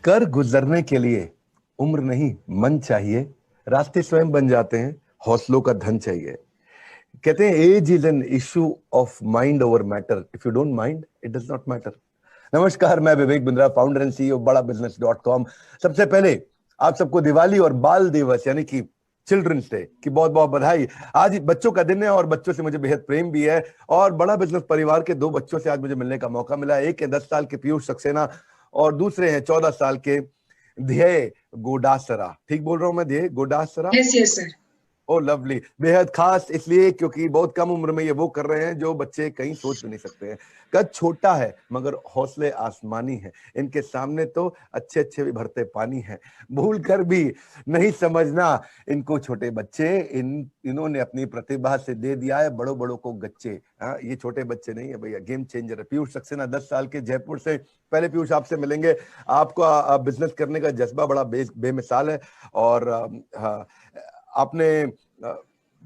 कर गुजरने के लिए उम्र नहीं मन चाहिए, रास्ते स्वयं बन जाते हैं, हौसलों का धन चाहिए। कहते हैं age is an issue of mind over matter, if you don't mind it does not matter. नमस्कार, मैं Vivek Bindra, founder and CEO Bada business. सबसे पहले आप सबको दिवाली और बाल दिवस यानी कि चिल्ड्रंस डे की बहुत बहुत बधाई। आज बच्चों का दिन है और बच्चों से मुझे बेहद प्रेम भी है। और बड़ा बिजनेस परिवार के दो बच्चों से आज मुझे मिलने का मौका मिला। एक है 10 साल के पीयूष सक्सेना और दूसरे हैं 14 साल के ध्येय गोडासरा। ठीक बोल रहा हूं मैं? Dhyey Godasara. Yes yes sir. Oh lovely. बेहद खास इसलिए क्योंकि बहुत कम उम्र में ये वो कर रहे हैं जो बच्चे कहीं सोच भी नहीं सकते हैं। कद छोटा है मगर हौसले आसमानी हैं। इनके सामने तो अच्छे अच्छे भी भरते पानी हैं। भूल कर भी नहीं समझना इनको छोटे बच्चे। इन्होंने अपनी प्रतिभा से दे दिया है बड़ों बड़ों को गच्चे। ये छोटे बच्चे नहीं है भैया, गेम चेंजर है। पीयूष सक्सेना 10 साल के, जयपुर से। पहले पीयूष आपसे मिलेंगे। आपका बिजनेस करने का जज्बा बड़ा बेमिसाल है। और आपने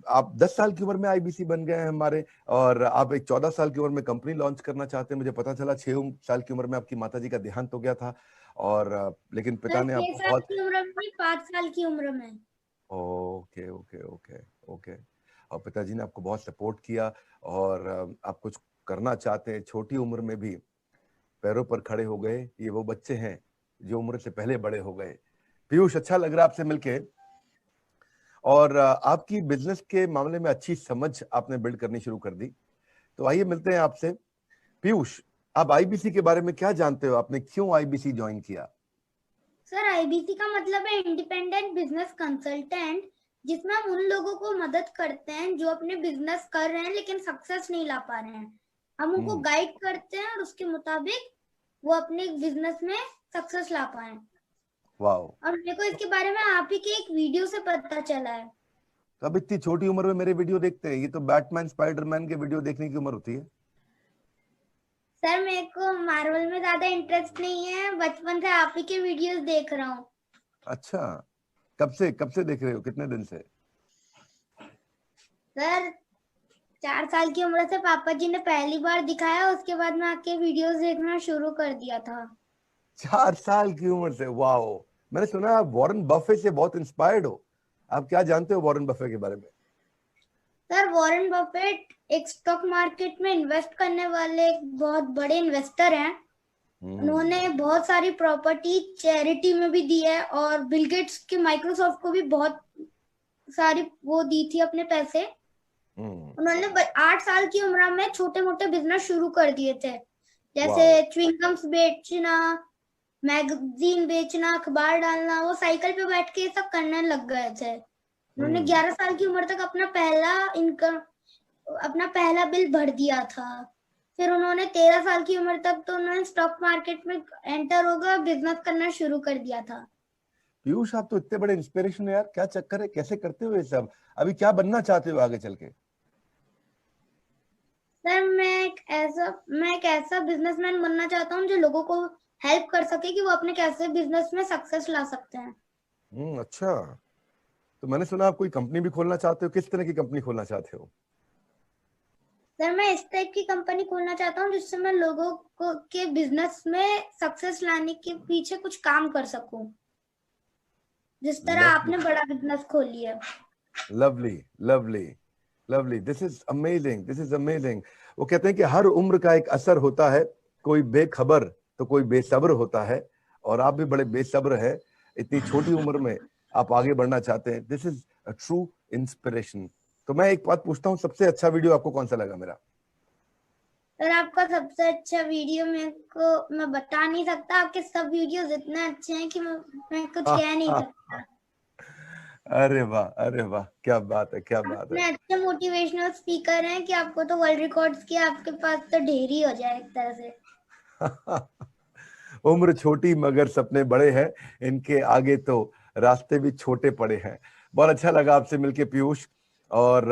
आप 10 साल की उम्र में आईबीसी बन गए हैं हमारे, और आप एक 14 साल की उम्र में कंपनी लॉन्च करना चाहते हैं। मुझे पता चला 6 साल की उम्र में आपकी माताजी का देहांत हो गया था, और लेकिन पिता ने 6 आपको साल बहुत... की उम्र में, 5 साल की उम्र में। Okay okay okay okay. और पिताजी ने आपको बहुत सपोर्ट किया, और आप कुछ करना चाहते हैं। छोटी उम्र में भी पैरों पर खड़े हो गए। ये वो बच्चे हैं जो उम्र से पहले बड़े हो गए। पीयूष, अच्छा लग रहा है आपसे मिलके, और आपकी बिजनेस के मामले में अच्छी समझ आपने बिल्ड करनी शुरू कर दी। तो आइए मिलते हैं आपसे। पीयूष, आप आईबीसी के बारे में क्या जानते हो? आपने क्यों आईबीसी ज्वाइन किया? सर, आईबीसी का मतलब है इंडिपेंडेंट बिजनेस कंसल्टेंट, जिसमें हम उन लोगों को मदद करते हैं जो अपने बिजनेस कर रहे हैं लेकिन सक्सेस नहीं ला पा रहे हैं। हम उनको गाइड करते हैं और उसके मुताबिक वो अपने बिजनेस में सक्सेस ला पाए। वाह। और मेरे को इसके बारे में आप ही के एक वीडियो से पता चला है। अब इतनी छोटी उम्र में मेरे वीडियो देखते हैं? ये तो बैटमैन स्पाइडरमैन के वीडियो देखने की उम्र होती है। सर, मेरे को मार्वल में ज्यादा इंटरेस्ट नहीं है, बचपन से आप ही के वीडियोस देख रहा हूँ। अच्छा, कब से देख रहे हो? कितने दिन से? सर, 4 साल की उम्र से पापा जी ने पहली बार दिखाया, उसके बाद मैं आपके वीडियोस देखना शुरू कर दिया था। 4 साल की उम्र से? वाह। मैंने सुना आप वॉरेन बफे से बहुत इंस्पायर्ड हो। आप क्या जानते हो वॉरेन बफे के बारे में? सर, वॉरेन बफेट एक स्टॉक मार्केट में इन्वेस्ट करने वाले एक बहुत बड़े इन्वेस्टर हैं। उन्होंने बहुत सारी प्रॉपर्टी चैरिटी में भी दी है, और बिल गेट्स के माइक्रोसॉफ्ट को भी बहुत सारी वो दी थी अपने पैसे। उन्होंने 8 साल की उम्र में छोटे मोटे बिजनेस शुरू कर दिए थे, जैसे च्युइंगम्स बेचना, मैगजीन बेचना, अखबार डालना। वो साइकिल पे बैठ के ये सब करने लग गए थे। उन्होंने 11 साल की उम्र तक अपना पहला बिल भर दिया था। फिर उन्होंने 13 साल की उम्र तक तो उन्होंने स्टॉक मार्केट में एंटर हो गए, बिजनेस करना शुरू कर दिया था। पीयूष, आप तो इतने बड़े इंस्पिरेशन है यार। क्या चक्कर है? कैसे करते हो ये सब? अभी क्या बनना चाहते हो आगे चल के? सर, मैं एक ऐसा बिजनेसमैन बनना चाहता हूँ जो लोगों को हेल्प कर सके कि वो अपने कैसे बिजनेस में सक्सेस ला सकते हैं। अच्छा, तो मैंने सुना आप कोई कंपनी भी खोलना चाहते हो। किस तरह की कंपनी खोलना चाहते हो? सर, मैं इस टाइप की कंपनी खोलना चाहता हूँ जिससे मैं लोगों को के बिजनेस में सक्सेस लाने के पीछे कुछ काम कर सकूं, जिस तरह आपने बड़ा बिजनेस खोली है। Lovely lovely lovely, this is amazing, this is amazing. वो कहते हैं कि हर उम्र का एक असर होता है। कोई बेखबर तो कोई बेसब्र होता है, और आप भी बड़े बेसब्र हैं। इतनी छोटी उम्र में आप आगे बढ़ना चाहते हैं। This is a true inspiration. तो मैं एक बात पूछता हूँ, सबसे अच्छा वीडियो आपको कौन सा लगा मेरा? सर, आपका सबसे अच्छा वीडियो मैं बता नहीं सकता। आपके सब वीडियोस इतने अच्छे हैं कि मैं कुछ कह नहीं सकता। अरे वाह, अरे वाह, क्या बात है, क्या बात है। इतने अच्छे मोटिवेशनल स्पीकर हैं कि आपको तो वर्ल्ड रिकॉर्ड्स की आपके पास तो ढेर ही हो जाए एक तरह से। उम्र छोटी मगर सपने बड़े हैं। इनके आगे तो रास्ते भी छोटे पड़े हैं। बहुत अच्छा लगा आपसे मिलके पीयूष। और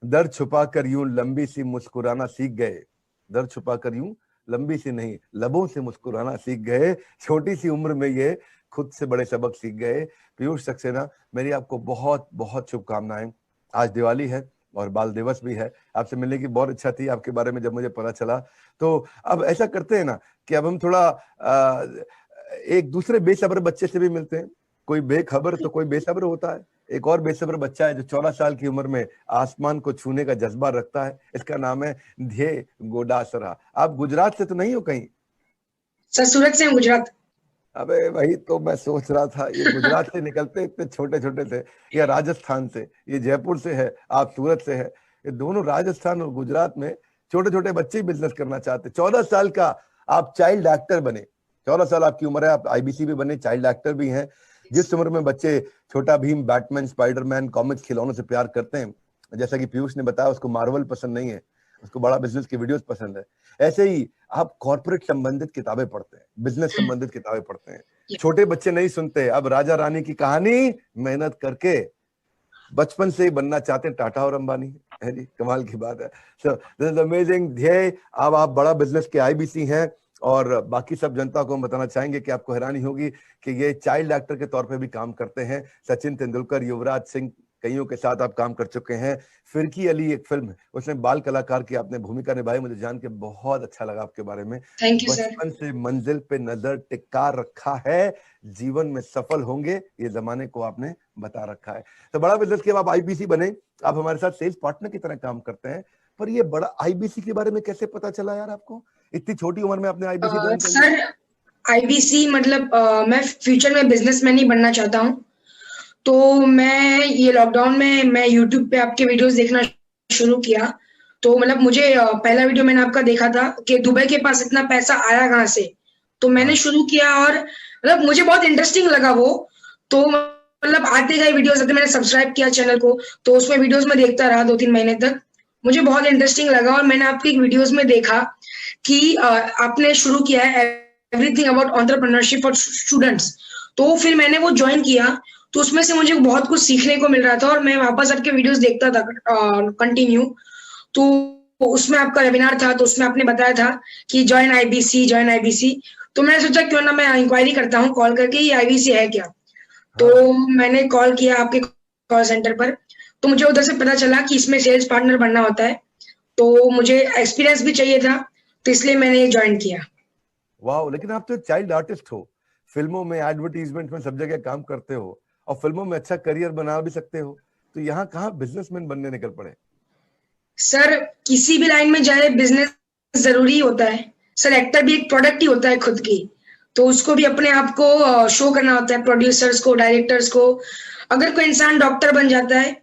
दर्द छुपा कर यूं लंबी सी मुस्कुराना सीख गए। दर्द छुपा कर यूं लंबी सी नहीं, लबों से मुस्कुराना सीख गए। छोटी सी उम्र में ये खुद से बड़े सबक सीख गए। पीयूष सक्सेना, मेरी आपको बहुत बहुत शुभकामनाएं। आज दिवाली है और बाल दिवस भी है। आपसे मिलने की बहुत इच्छा थी आपके बारे में जब मुझे पता चला। तो अब ऐसा करते हैं ना कि अब हम थोड़ा एक दूसरे बेसब्र बच्चे से भी मिलते हैं, कोई बेखबर तो कोई बेसब्र होता है। एक और बेसब्र बच्चा है जो 14 साल की उम्र में आसमान को छूने का जज्बा रखता है, इसका नाम है ध्येय गोडासरा। आप गुजरात से तो नहीं हो कहीं? सर सूरत से हूँ, गुजरात। अबे वही तो मैं सोच रहा था, ये गुजरात से निकलते इतने छोटे छोटे थे, या राजस्थान से, ये जयपुर से है, आप सूरत से है। ये दोनों राजस्थान और गुजरात में छोटे छोटे बच्चे ही बिजनेस करना चाहते। 14 साल का आप चाइल्ड एक्टर बने, 14 साल आपकी उम्र है, आप आईबीसी भी बने, चाइल्ड एक्टर भी हैं। जिस उम्र में बच्चे छोटा भीम, बैटमैन, स्पाइडरमैन, कॉमिक्स, खिलौनों से प्यार करते हैं, जैसा कि पीयूष ने बताया उसको मार्वल पसंद नहीं है, उसको बड़ा बिजनेस की वीडियोस पसंद है, ऐसे ही आप कॉर्पोरेट संबंधित किताबें पढ़ते हैं, बिजनेस संबंधित किताबें पढ़ते हैं। छोटे बच्चे नहीं सुनते, अब राजा रानी की कहानी मेहनत करके बचपन से ही बनना चाहते हैं टाटा और अंबानी, है जी, कमाल की बात है। सो दिस इज अमेजिंग ध्येय। अब आप बड़ा बिजनेस के आईबीसी हैं, और बाकी सब जनता को हम बताना चाहेंगे कि आपको हैरानी होगी कि ये चाइल्ड एक्टर के तौर पे भी काम करते हैं। सचिन तेंदुलकर, युवराज सिंह, कईयों के साथ आप काम कर चुके हैं। फिरकी अली एक फिल्म, उसमें बाल कलाकार की आपने भूमिका निभाई, मुझे जान के बहुत अच्छा लगा आपके बारे में। Thank you sir. बचपन से मंजिल पे नजर टिका रखा है, जीवन में सफल होंगे ये जमाने को आपने बता रखा है। तो बड़ा बिजनेस के आप आईबीसी बने, आप हमारे साथ सेल्स पार्टनर की तरह काम करते हैं, पर ये बड़ा आईबीसी के बारे में कैसे पता चला यार आपको? इतनी छोटी उम्र में आपने आईबीसी ज्वाइन कर लिया? सर आईबीसी मतलब मैं फ्यूचर में बिजनेसमैन ही बनना चाहता हूँ। तो मैं ये लॉकडाउन में मैं यूट्यूब पे आपके वीडियोस देखना शुरू किया। तो मतलब मुझे पहला वीडियो मैंने आपका देखा था कि दुबई के पास इतना पैसा आया कहाँ से, तो मैंने शुरू किया और मतलब मुझे बहुत इंटरेस्टिंग लगा वो। तो मतलब आते गए वीडियोस आते, मैंने सब्सक्राइब किया चैनल को, तो उसमें वीडियोस में देखता रहा 2-3 महीने तक। मुझे बहुत इंटरेस्टिंग लगा और मैंने आपकी वीडियोस में देखा कि आपने शुरू किया है everything about entrepreneurship for students. तो फिर मैंने वो ज्वाइन किया, तो उसमें से मुझे बहुत कुछ सीखने को मिल रहा था और मैं वापस आपके वीडियोस देखता था कंटिन्यू। तो उसमें आपका वेबिनार था, तो उसमें आपने बताया था कि ज्वाइन आईबीसी। तो मैंने सोचा क्यों ना मैं इंक्वायरी करता हूँ कॉल करके, ये आईबीसी है क्या। तो मैंने कॉल किया आपके कॉल सेंटर पर, तो मुझे उधर से पता चला कि इसमें सेल्स पार्टनर बनना होता है। तो मुझे एक्सपीरियंस भी चाहिए था, तो इसलिए मैंने ज्वाइन किया। वाह, लेकिन आप तो एक चाइल्ड आर्टिस्ट हो, फिल्मों में, एडवर्टीजमेंट में, सब जगह काम करते हो और फिल्मों में अच्छा करियर बना भी सकते हो, तो यहाँ कहाँ बिजनेसमैन बनने निकल पड़े? सर किसी भी लाइन में जाए बिजनेस जरूरी होता है। सर एक्टर भी एक प्रोडक्ट ही होता है खुद की, तो उसको भी अपने आप को शो करना होता है, प्रोड्यूसर्स को, डायरेक्टर्स को। अगर कोई इंसान डॉक्टर बन जाता है,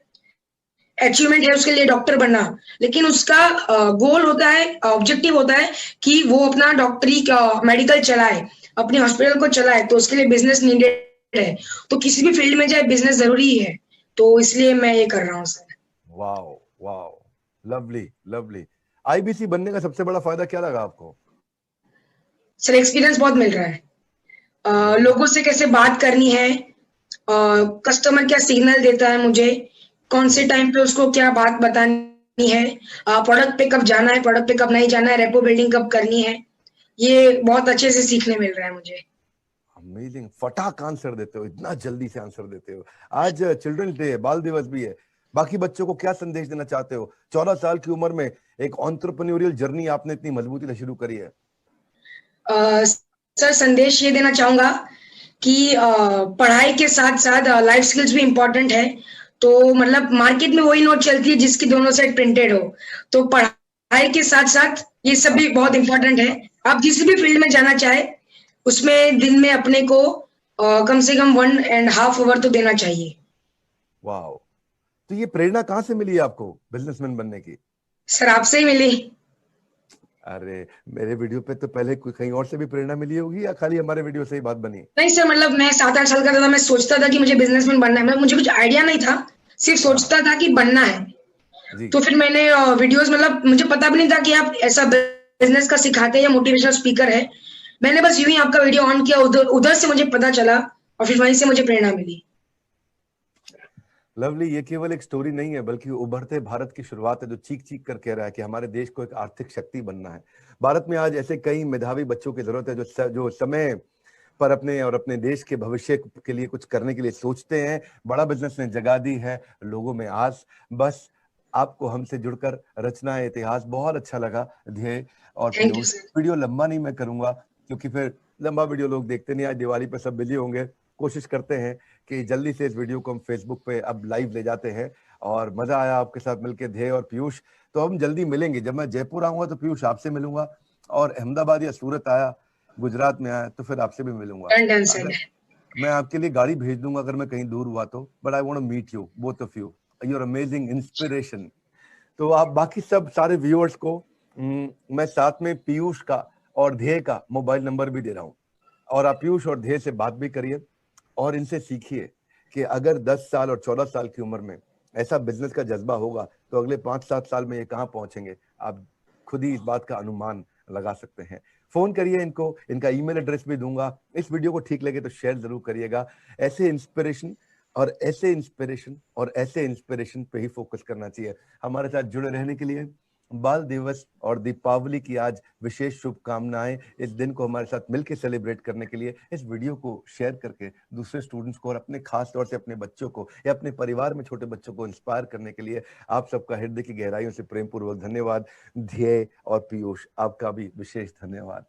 अचीवमेंट है उसके लिए डॉक्टर बनना, लेकिन उसका गोल होता है, ऑब्जेक्टिव होता है कि वो अपना डॉक्टरी का मेडिकल चलाए, अपने हॉस्पिटल को चलाए, तो उसके लिए बिजनेस नीडेड है। तो किसी भी फील्ड में जाए बिजनेस जरूरी है, तो इसलिए मैं ये कर रहा हूँ sir. Wow wow, lovely lovely. IBC बनने का सबसे बड़ा फायदा क्या लगा आपको? सर एक्सपीरियंस बहुत मिल रहा है, लोगों से कैसे बात करनी है, कस्टमर क्या सिग्नल देता है मुझे, कौन से टाइम पे उसको क्या बात बतानी है, प्रोडक्ट पे कब जाना है, प्रोडक्ट पे कब नहीं जाना है, रेपो बिल्डिंग कब करनी है, ये बहुत अच्छे से सीखने मिल रहा है मुझे। अमेजिंग, फटाक आंसर देते हो, इतना जल्दी से आंसर देते हो। आज चिल्ड्रंस डे है, बाल दिवस भी है, बाकी बच्चों को क्या संदेश देना चाहते हो? 14 साल की उम्र में एक एंटरप्रेन्योरियल जर्नी आपने इतनी मजबूती से शुरू करी है। सर संदेश ये देना चाहूंगा कि पढ़ाई के साथ साथ लाइफ स्किल्स भी इम्पोर्टेंट है। तो मतलब मार्केट में वही नोट चलती है जिसकी दोनों साइड प्रिंटेड हो, तो पढ़ाई के साथ साथ ये सब भी बहुत इम्पोर्टेंट है। आप जिस भी फील्ड में जाना चाहे उसमें दिन में अपने को कम से कम 1.5 आवर तो देना चाहिए। वाह, तो ये प्रेरणा कहाँ से मिली आपको बिजनेसमैन बनने की? सर आपसे ही मिली। अरे मेरे वीडियो पे तो पहले कोई कहीं और से भी प्रेरणा मिली होगी, या खाली हमारे वीडियो से ही बात बनी? नहीं सर, मतलब मैं 7-8 साल का था, मैं सोचता था कि मुझे बिजनेसमैन बनना है, मतलब मुझे कुछ आइडिया नहीं था, सिर्फ सोचता था कि बनना है। तो फिर मैंने वीडियोस, मतलब मुझे पता भी नहीं था कि आप ऐसा बिजनेस का सिखाते हैं या मोटिवेशनल स्पीकर है। मैंने बस यूं ही आपका वीडियो ऑन किया, उधर से मुझे पता चला और फिर वहीं से मुझे प्रेरणा मिली। लवली, ये केवल एक स्टोरी नहीं है, बल्कि उभरते भारत की शुरुआत है, जो चीख चीख कर कह रहा है कि हमारे देश को एक आर्थिक शक्ति बनना है। भारत में आज ऐसे कई मेधावी बच्चों की जरूरत है जो समय पर अपने और अपने देश के भविष्य के लिए कुछ करने के लिए सोचते हैं। बड़ा बिजनेस ने जगा दी है लोगों में आस। बस आपको हमसे जुड़कर रचना है इतिहास। बहुत अच्छा लगा ध्येय और पीयूष। वीडियो लंबा नहीं मैं करूंगा, क्योंकि फिर लंबा वीडियो लोग देखते नहीं। आज दिवाली पे सब बिजी होंगे। कोशिश करते हैं कि जल्दी से इस वीडियो को हम फेसबुक पे अब लाइव ले जाते हैं। और मजा आया आपके साथ मिलकर ध्येय और पीयूष। तो हम जल्दी मिलेंगे। जब मैं जयपुर आऊंगा तो पीयूष आपसे मिलूंगा, और अहमदाबाद या सूरत आया, गुजरात में आया, तो फिर आपसे भी मिलूंगा। Done sir. अगर मैं आपके लिए गाड़ी भेज दूंगा अगर मैं कहीं दूर हुआ तो, but I want to meet you, both of you, your amazing inspiration. तो आप बाकी सब सारे व्यूअर्स को मैं साथ में पीयूष का और ध्येय का मोबाइल नंबर भी दे रहा हूँ, और आप पीयूष और ध्येय से बात भी करिए और इनसे सीखिए कि अगर 10 साल और 14 साल की उम्र में ऐसा बिजनेस का जज्बा होगा तो अगले 5-7 साल में ये कहाँ पहुंचेंगे, आप खुद ही इस बात का अनुमान लगा सकते हैं। फोन करिए इनको, इनका ईमेल एड्रेस भी दूंगा। इस वीडियो को ठीक लगे तो शेयर जरूर करिएगा। ऐसे इंस्पिरेशन और ऐसे इंस्पिरेशन और ऐसे इंस्पिरेशन पे ही फोकस करना चाहिए। हमारे साथ जुड़े रहने के लिए बाल दिवस और दीपावली की आज विशेष शुभकामनाएं। इस दिन को हमारे साथ मिलकर सेलिब्रेट करने के लिए इस वीडियो को शेयर करके दूसरे स्टूडेंट्स को और अपने खास तौर से अपने बच्चों को या अपने परिवार में छोटे बच्चों को इंस्पायर करने के लिए आप सबका हृदय की गहराइयों से प्रेम पूर्वक धन्यवाद। ध्येय और पीयूष, आपका भी विशेष धन्यवाद।